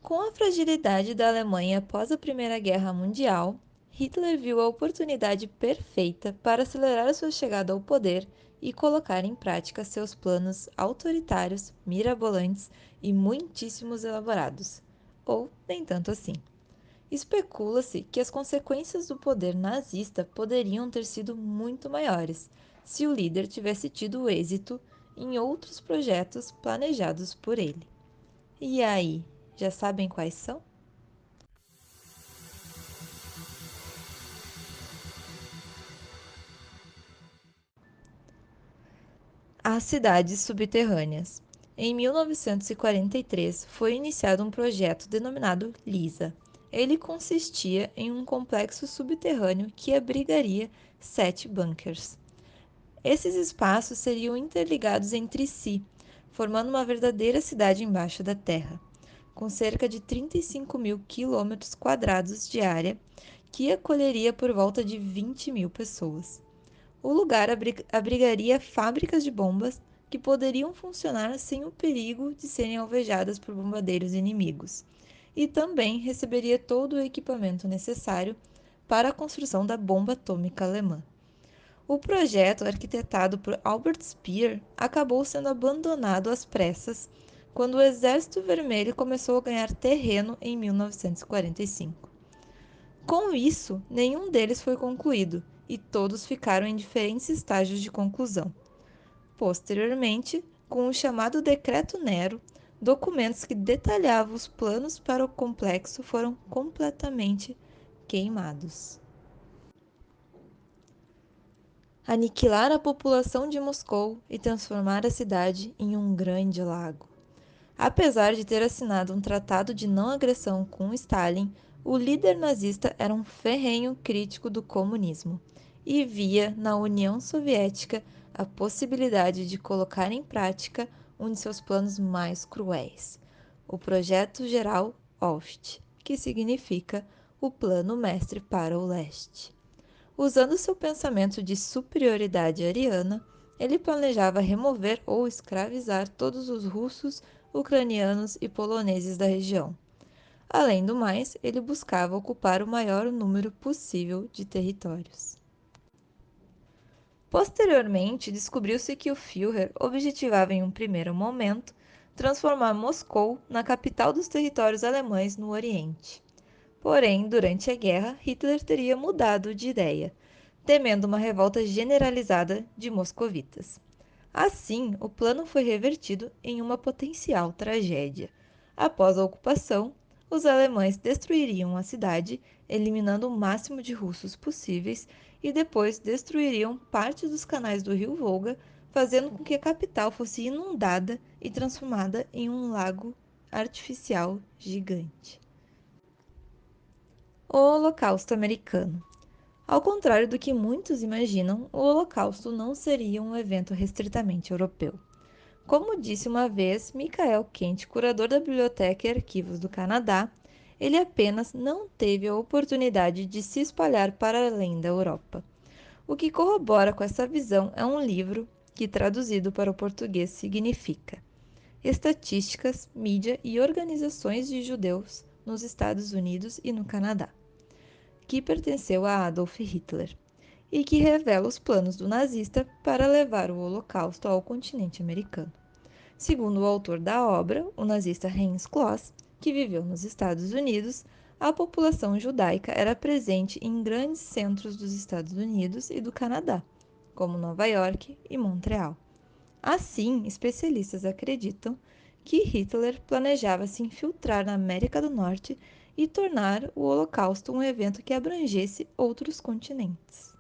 Com a fragilidade da Alemanha após a Primeira Guerra Mundial, Hitler viu a oportunidade perfeita para acelerar sua chegada ao poder e colocar em prática seus planos autoritários, mirabolantes e muitíssimos elaborados. Ou nem tanto assim. Especula-se que as consequências do poder nazista poderiam ter sido muito maiores se o líder tivesse tido êxito em outros projetos planejados por ele. E aí, já sabem quais são? As cidades subterrâneas. Em 1943, foi iniciado um projeto denominado LISA. Ele consistia em um complexo subterrâneo que abrigaria 7 bunkers. Esses espaços seriam interligados entre si, formando uma verdadeira cidade embaixo da terra, com cerca de 35 mil quilômetros quadrados de área, que acolheria por volta de 20 mil pessoas. O lugar abrigaria fábricas de bombas que poderiam funcionar sem o perigo de serem alvejadas por bombardeiros inimigos, e também receberia todo o equipamento necessário para a construção da bomba atômica alemã. O projeto, arquitetado por Albert Speer, acabou sendo abandonado às pressas quando o Exército Vermelho começou a ganhar terreno em 1945. Com isso, nenhum deles foi concluído e todos ficaram em diferentes estágios de conclusão. Posteriormente, com o chamado Decreto Nero, documentos que detalhavam os planos para o complexo foram completamente queimados. Aniquilar a população de Moscou e transformar a cidade em um grande lago. Apesar de ter assinado um tratado de não agressão com Stalin, o líder nazista era um ferrenho crítico do comunismo e via na União Soviética a possibilidade de colocar em prática um de seus planos mais cruéis, o Projeto Geral Ost, que significa o Plano Mestre para o Leste. Usando seu pensamento de superioridade ariana, ele planejava remover ou escravizar todos os russos, ucranianos e poloneses da região. Além do mais, ele buscava ocupar o maior número possível de territórios. Posteriormente, descobriu-se que o Führer objetivava, em um primeiro momento, transformar Moscou na capital dos territórios alemães no Oriente. Porém, durante a guerra, Hitler teria mudado de ideia, temendo uma revolta generalizada de moscovitas. Assim, o plano foi revertido em uma potencial tragédia. Após a ocupação, os alemães destruiriam a cidade, eliminando o máximo de russos possíveis, e depois destruiriam parte dos canais do rio Volga, fazendo com que a capital fosse inundada e transformada em um lago artificial gigante. O Holocausto Americano. Ao contrário do que muitos imaginam, o Holocausto não seria um evento restritamente europeu. Como disse uma vez Michael Kent, curador da Biblioteca e Arquivos do Canadá, ele apenas não teve a oportunidade de se espalhar para além da Europa. O que corrobora com essa visão é um livro que, traduzido para o português, significa Estatísticas, Mídia e Organizações de Judeus nos Estados Unidos e no Canadá, que pertenceu a Adolf Hitler, e que revela os planos do nazista para levar o Holocausto ao continente americano. Segundo o autor da obra, o nazista Heinz Kloss, que viveu nos Estados Unidos, a população judaica era presente em grandes centros dos Estados Unidos e do Canadá, como Nova York e Montreal. Assim, especialistas acreditam que Hitler planejava se infiltrar na América do Norte e tornar o Holocausto um evento que abrangesse outros continentes.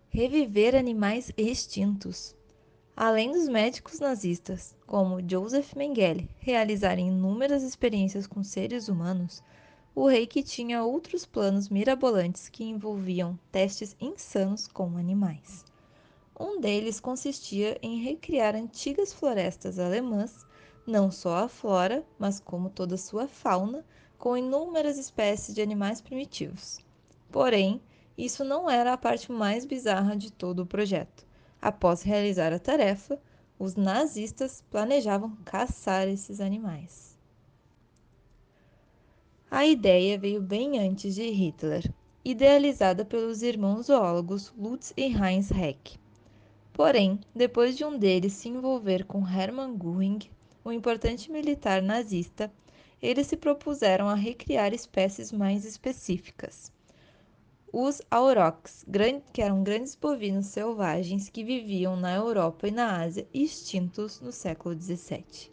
Reviver animais extintos. Além dos médicos nazistas, como Joseph Mengele, realizarem inúmeras experiências com seres humanos, o Reich tinha outros planos mirabolantes que envolviam testes insanos com animais. Um deles consistia em recriar antigas florestas alemãs, não só a flora, mas como toda sua fauna, com inúmeras espécies de animais primitivos. Porém, isso não era a parte mais bizarra de todo o projeto. Após realizar a tarefa, Os nazistas planejavam caçar esses animais. A ideia veio bem antes de Hitler, idealizada pelos irmãos zoólogos Lutz e Heinz Heck. Porém, depois de um deles se envolver com Hermann Göring, um importante militar nazista, eles se propuseram a recriar espécies mais específicas. Os aurochs, que eram grandes bovinos selvagens que viviam na Europa e na Ásia, extintos no século XVII.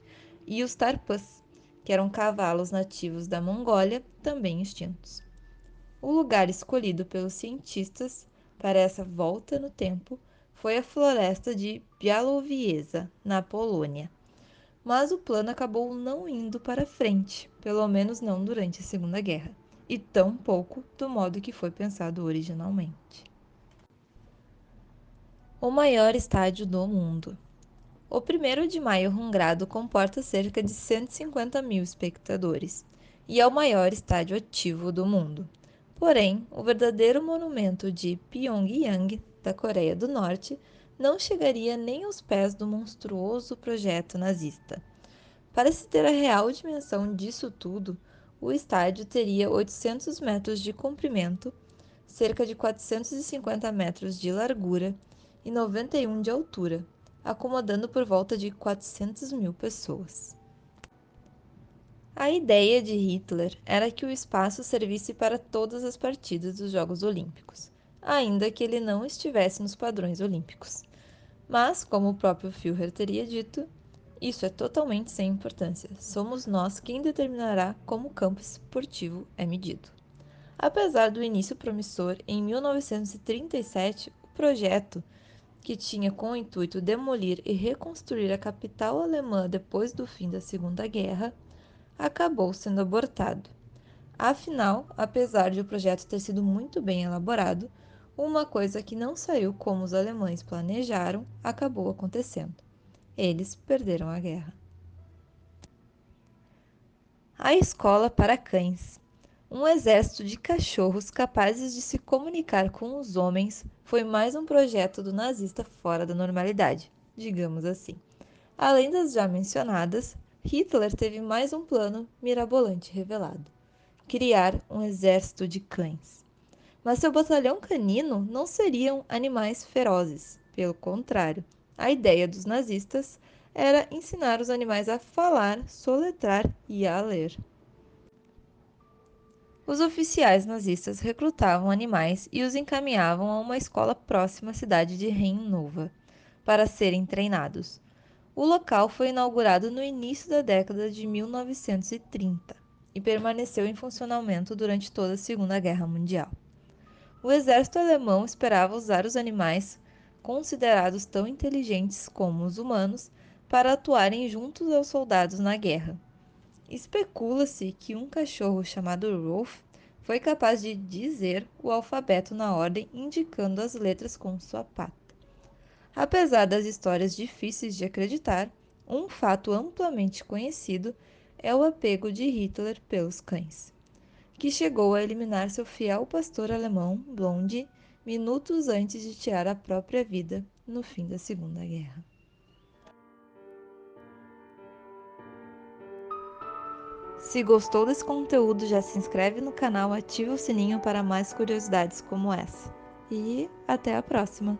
E os tarpãs, que eram cavalos nativos da Mongólia, também extintos. O lugar escolhido pelos cientistas para essa volta no tempo foi a floresta de Białowieża, na Polônia. Mas o plano acabou não indo para frente, pelo menos não durante a Segunda Guerra, e tampouco do modo que foi pensado originalmente. O maior estádio do mundo. O 1º de Maio Hongrado comporta cerca de 150 mil espectadores e é o maior estádio ativo do mundo. Porém, o verdadeiro monumento de Pyongyang, da Coreia do Norte, não chegaria nem aos pés do monstruoso projeto nazista. Para se ter a real dimensão disso tudo, o estádio teria 800 metros de comprimento, cerca de 450 metros de largura e 91 de altura, acomodando por volta de 400 mil pessoas. A ideia de Hitler era que o espaço servisse para todas as partidas dos Jogos Olímpicos, ainda que ele não estivesse nos padrões olímpicos. Mas, como o próprio Führer teria dito, isso é totalmente sem importância. Somos nós quem determinará como o campo esportivo é medido. Apesar do início promissor, em 1937, o projeto, que tinha com o intuito demolir e reconstruir a capital alemã depois do fim da Segunda Guerra, acabou sendo abortado. Afinal, apesar de o projeto ter sido muito bem elaborado, uma coisa que não saiu como os alemães planejaram acabou acontecendo. Eles perderam a guerra. A escola para cães. Um exército de cachorros capazes de se comunicar com os homens foi mais um projeto do nazista fora da normalidade, digamos assim. Além das já mencionadas, Hitler teve mais um plano mirabolante revelado: criar um exército de cães. Mas seu batalhão canino não seriam animais ferozes. Pelo contrário, a ideia dos nazistas era ensinar os animais a falar, soletrar e a ler. Os oficiais nazistas recrutavam animais e os encaminhavam a uma escola próxima à cidade de Rhein-Nova para serem treinados. O local foi inaugurado no início da década de 1930 e permaneceu em funcionamento durante toda a Segunda Guerra Mundial. O exército alemão esperava usar os animais, considerados tão inteligentes como os humanos, para atuarem juntos aos soldados na guerra. Especula-se que um cachorro chamado Rolf foi capaz de dizer o alfabeto na ordem, indicando as letras com sua pata. Apesar das histórias difíceis de acreditar, um fato amplamente conhecido é o apego de Hitler pelos cães, que chegou a eliminar seu fiel pastor alemão, Blondie, minutos antes de tirar a própria vida no fim da Segunda Guerra. Se gostou desse conteúdo, já se inscreve no canal, ativa o sininho para mais curiosidades como essa. E até a próxima!